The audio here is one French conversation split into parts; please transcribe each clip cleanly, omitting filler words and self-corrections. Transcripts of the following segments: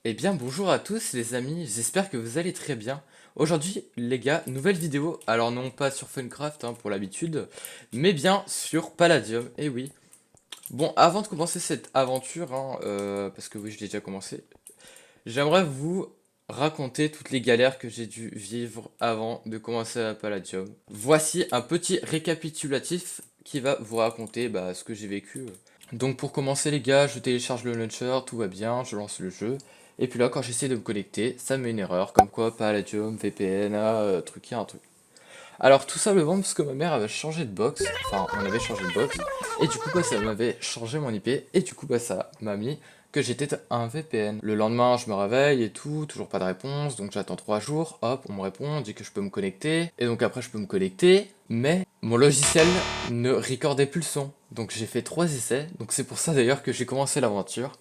Eh bien bonjour à tous les amis, j'espère que vous allez très bien. Aujourd'hui les gars, nouvelle vidéo, alors non pas sur Funcraft pour l'habitude, mais bien sur Palladium, et oui. Bon, avant de commencer cette aventure, parce que oui je l'ai déjà commencé, j'aimerais vous raconter toutes les galères que j'ai dû vivre avant de commencer à Palladium. Voici un petit récapitulatif qui va vous raconter ce que j'ai vécu. Donc pour commencer les gars, je télécharge le launcher, tout va bien, je lance le jeu. Et puis là quand j'essaie de me connecter, ça me met une erreur, comme quoi Palladium, VPN, truc, il y a un truc. Alors tout simplement parce que ma mère avait changé de box, enfin on avait changé de box, et du coup ça m'avait changé mon IP, et du coup ça m'a mis que j'étais un VPN. Le lendemain je me réveille et tout, toujours pas de réponse, donc j'attends 3 jours, hop on me répond, on dit que je peux me connecter, et donc après je peux me connecter, mais mon logiciel ne recordait plus le son. Donc j'ai fait 3 essais, donc c'est pour ça d'ailleurs que j'ai commencé l'aventure.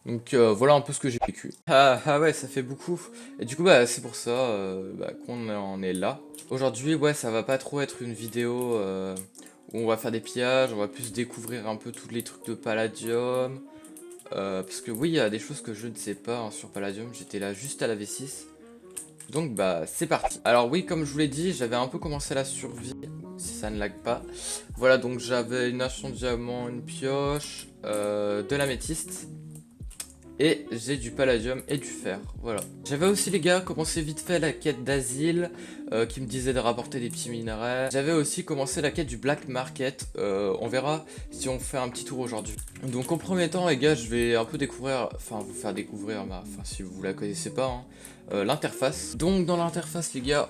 Donc voilà un peu ce que j'ai vécu. Ah ouais, ça fait beaucoup. Et du coup c'est pour ça qu'on en est là. Aujourd'hui ouais ça va pas trop être une vidéo où on va faire des pillages, on va plus découvrir un peu tous les trucs de Palladium. Parce que oui il y a des choses que je ne sais pas sur Palladium, j'étais là juste à la V6. Donc c'est parti. Alors oui comme je vous l'ai dit j'avais un peu commencé la survie, si ça ne lag pas. Voilà donc j'avais une hache en diamant, une pioche, de l'améthyste. Et j'ai du palladium et du fer, voilà. J'avais aussi les gars commencé vite fait la quête d'asile qui me disait de rapporter des petits minerais. J'avais aussi commencé la quête du black market, on verra si on fait un petit tour aujourd'hui. Donc en premier temps les gars je vais un peu découvrir, enfin vous faire découvrir, enfin si vous la connaissez pas, l'interface. Donc dans l'interface les gars,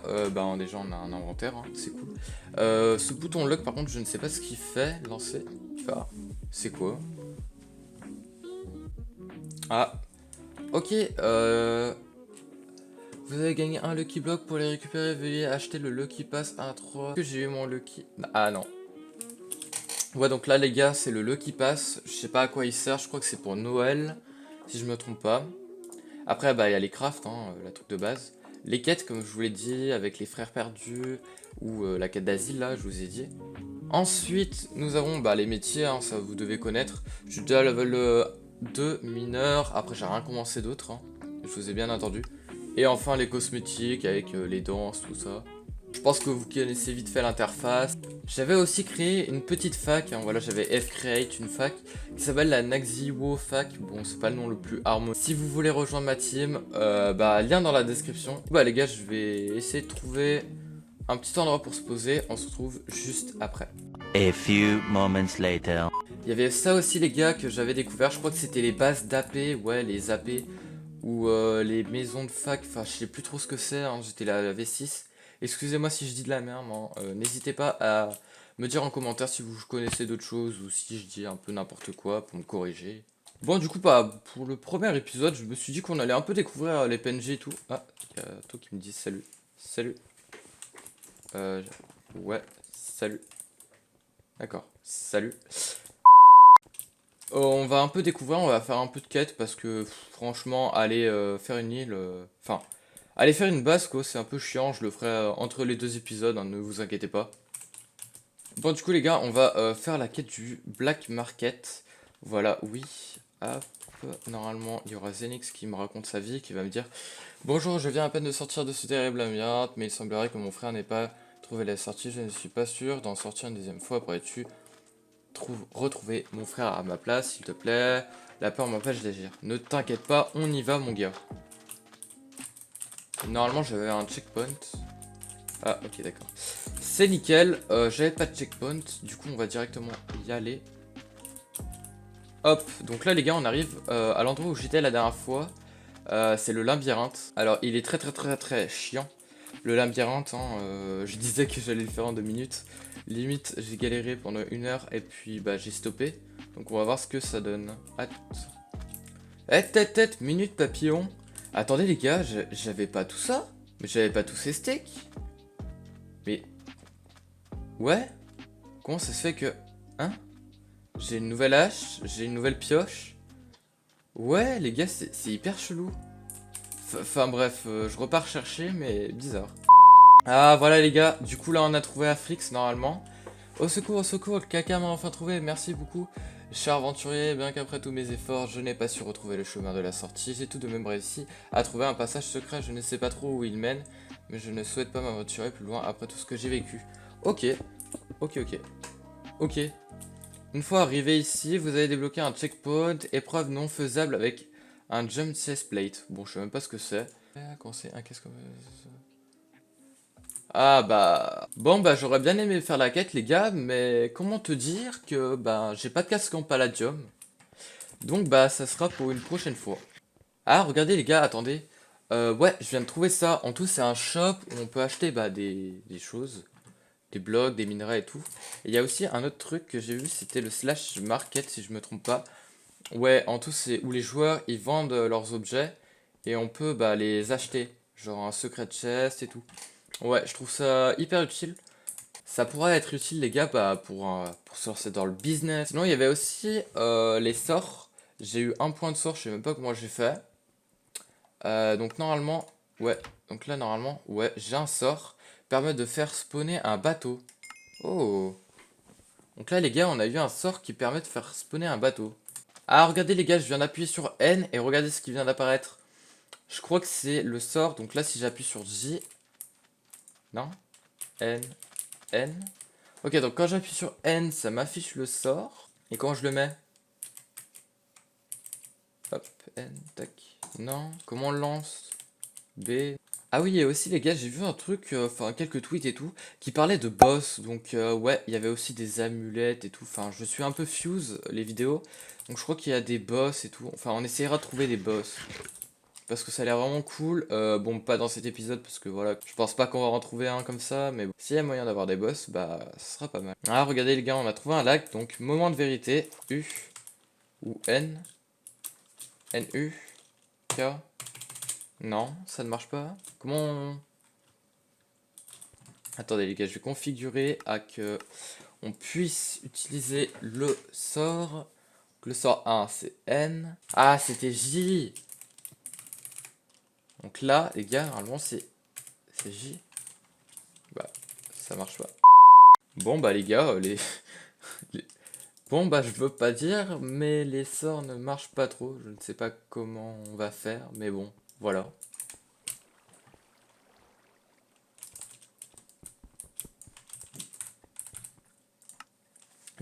déjà on a un inventaire, c'est cool. Ce bouton lock par contre je ne sais pas ce qu'il fait, lancer, enfin c'est quoi? Ah, ok, vous avez gagné un Lucky Block, pour les récupérer, veuillez acheter le Lucky Pass 1-3. Que j'ai eu mon Lucky... Ah non. Ouais, donc là les gars, c'est le Lucky Pass, je sais pas à quoi il sert, je crois que c'est pour Noël, si je me trompe pas. Après, il y a les crafts, la truc de base. Les quêtes, comme je vous l'ai dit, avec les frères perdus, ou la quête d'asile, là, je vous ai dit. Ensuite, nous avons les métiers, ça vous devez connaître. Je suis déjà à level 2 mineur, après j'ai rien commencé d'autre, je vous ai bien entendu. Et enfin les cosmétiques avec les danses, tout ça. Je pense que vous connaissez vite fait l'interface. J'avais aussi créé une petite fac, voilà j'avais Fcreate, une fac qui s'appelle la Naxiwo fac. Bon c'est pas le nom le plus harmonieux. Si vous voulez rejoindre ma team, lien dans la description. Les gars je vais essayer de trouver un petit endroit pour se poser, on se retrouve juste après. A few moments later. Il y avait ça aussi les gars que j'avais découvert, je crois que c'était les bases d'AP, ouais les AP, ou les maisons de fac, enfin je sais plus trop ce que c'est, j'étais là à la V6. Excusez-moi si je dis de la merde, n'hésitez pas à me dire en commentaire si vous connaissez d'autres choses ou si je dis un peu n'importe quoi pour me corriger. Bon du coup pour le premier épisode, je me suis dit qu'on allait un peu découvrir les PNG et tout. Ah, il y a toi qui me dit salut. Salut. Ouais, salut. D'accord, salut. On va un peu découvrir, on va faire un peu de quête parce que franchement, aller faire une île, enfin, aller faire une base quoi, c'est un peu chiant, je le ferai entre les deux épisodes, ne vous inquiétez pas. Bon du coup les gars, on va faire la quête du Black Market. Voilà, oui, hop, normalement il y aura Zenix qui me raconte sa vie, qui va me dire: bonjour, je viens à peine de sortir de ce terrible labyrinthe, mais il semblerait que mon frère n'ait pas trouvé la sortie, je ne suis pas sûr d'en sortir une deuxième fois, pourrais-tu retrouver mon frère à ma place, s'il te plaît. La peur m'empêche d'agir. Ne t'inquiète pas, on y va, mon gars. Normalement, j'avais un checkpoint. Ah, ok, d'accord. C'est nickel. J'avais pas de checkpoint. Du coup, on va directement y aller. Hop. Donc là, les gars, on arrive à l'endroit où j'étais la dernière fois. C'est le labyrinthe. Alors, il est très, très, très, très chiant. Le labyrinthe, je disais que j'allais le faire en 2 minutes. Limite, j'ai galéré pendant 1 heure et puis j'ai stoppé. Donc on va voir ce que ça donne. Tête, minute papillon. Attendez les gars, j'avais pas tout ça. Mais j'avais pas tous ces steaks. Mais... Ouais. Comment ça se fait que... Hein? J'ai une nouvelle hache, j'ai une nouvelle pioche. Ouais les gars, c'est hyper chelou. Enfin bref, je repars chercher mais bizarre. Ah voilà les gars, du coup là on a trouvé Afrix normalement. Au secours, le caca m'a enfin trouvé, merci beaucoup. Cher aventurier, bien qu'après tous mes efforts, je n'ai pas su retrouver le chemin de la sortie, j'ai tout de même réussi à trouver un passage secret. Je ne sais pas trop où il mène, mais je ne souhaite pas m'aventurer plus loin après tout ce que j'ai vécu. Ok, ok, ok, ok. Une fois arrivé ici, vous avez débloqué un checkpoint, épreuve non faisable avec un jump chest plate. Bon, je sais même pas ce que c'est. Quand c'est un qu'est-ce que... Ah bah... Bon bah j'aurais bien aimé faire la quête les gars, mais comment te dire que bah j'ai pas de casque en palladium. Donc bah ça sera pour une prochaine fois. Ah regardez les gars, attendez. Ouais, je viens de trouver ça. En tout c'est un shop où on peut acheter bah des choses. Des blocs, des minerais et tout. Et il y a aussi un autre truc que j'ai vu, c'était le slash market si je me trompe pas. Ouais, en tout c'est où les joueurs ils vendent leurs objets et on peut bah les acheter. Genre un secret chest et tout. Ouais, je trouve ça hyper utile. Ça pourrait être utile les gars bah, pour se lancer dans le business. Sinon il y avait aussi les sorts. J'ai eu un point de sort, je sais même pas comment j'ai fait. Donc normalement, ouais, donc là normalement, ouais, j'ai un sort. Permet de faire spawner un bateau. Oh. Donc là les gars, on a eu un sort qui permet de faire spawner un bateau. Ah regardez les gars, je viens d'appuyer sur N et regardez ce qui vient d'apparaître. Je crois que c'est le sort, donc là si j'appuie sur J... Non, N, N. Ok, donc quand j'appuie sur N, ça m'affiche le sort. Et quand je le mets... Hop, N, tac. Non, comment on le lance? B. Ah oui, et aussi les gars, j'ai vu un truc, enfin quelques tweets et tout, qui parlaient de boss. Donc ouais, il y avait aussi des amulettes et tout. Enfin, je suis un peu fuse les vidéos. Donc je crois qu'il y a des boss et tout. Enfin, on essaiera de trouver des boss. Parce que ça a l'air vraiment cool. Bon, pas dans cet épisode, parce que voilà, je pense pas qu'on va en trouver un comme ça. Mais bon, s'il y a moyen d'avoir des boss, bah, ce sera pas mal. Ah, regardez les gars, on a trouvé un lac. Donc, moment de vérité. U. Ou N. NU. K. Non, ça ne marche pas. Comment on... Attendez les gars, je vais configurer à que on puisse utiliser le sort. Le sort 1, c'est N. Ah, c'était J. Donc là, les gars, normalement, c'est J. Bah, ça marche pas. Bon, bah, les gars, les- Bon, bah, je veux pas dire, mais les sorts ne marchent pas trop. Je ne sais pas comment on va faire, mais bon, voilà.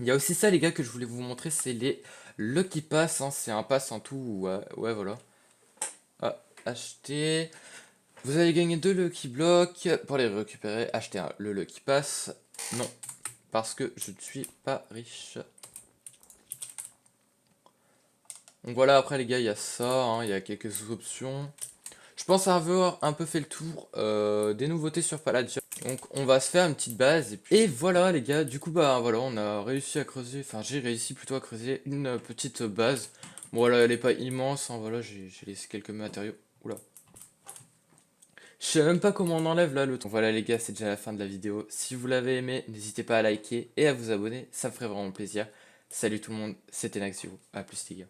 Il y a aussi ça, les gars, que je voulais vous montrer, c'est les Lucky Pass, hein. C'est un pass en tout, ouais, ouais, voilà. Ah, acheter. Vous allez gagner 2 Lucky Blocks. Pour les récupérer, achetez le Lucky Pass. Non, parce que je ne suis pas riche. Donc voilà, après les gars, il y a ça, hein, il y a quelques options. Je pense avoir un peu fait le tour des nouveautés sur Palladium. Donc on va se faire une petite base. Et voilà les gars, du coup bah voilà, on a réussi à creuser, enfin j'ai réussi plutôt à creuser une petite base. Bon voilà, elle est pas immense, hein, voilà, j'ai laissé quelques matériaux. Oula. Je sais même pas comment on enlève là le ton. Voilà les gars, c'est déjà la fin de la vidéo. Si vous l'avez aimé, n'hésitez pas à liker et à vous abonner, ça me ferait vraiment plaisir. Salut tout le monde, c'était Naxio, à plus les gars.